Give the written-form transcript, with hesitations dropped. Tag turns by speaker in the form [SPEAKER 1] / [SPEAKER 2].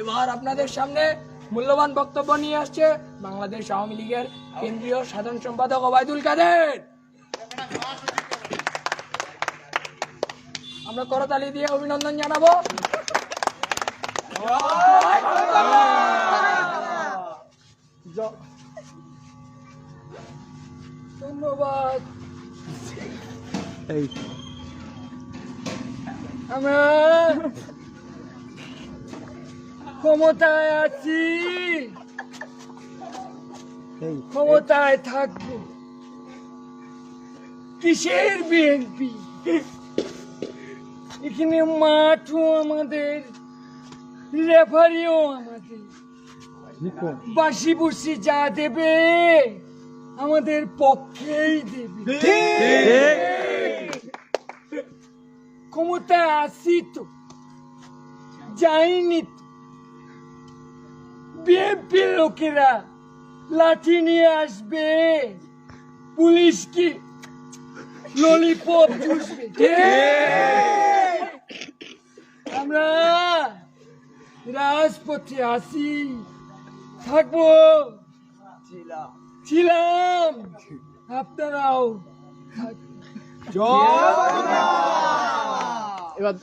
[SPEAKER 1] এবার আপনাদের সামনে মূল্যবান বক্তব্য নিয়ে আসছে বাংলাদেশ আওয়ামী লীগের কেন্দ্রীয় সাধারণ সম্পাদক ওবায়দুল কাদের। আমরা করতালি দিয়ে অভিনন্দন জানাবো। ধন্যবাদ। আমরা ক্ষমতায় আছি, ক্ষমতায় থাকবো। কিসের বিএনপি? এখানে মাঠও আমাদের, রেফারিও আমাদের, বাসি বুসি যা দেবে আমাদের পক্ষেই দেবে। ক্ষমতায় আসি তো, যাইনি তো। বিএনপির লোকেরা লাঠি নিয়ে আসবে, পুলিশ কি ললিপপ চুষবে। আমরা রাজপথে আসি, থাকবো, ছিলাম, আপনারাও
[SPEAKER 2] এবার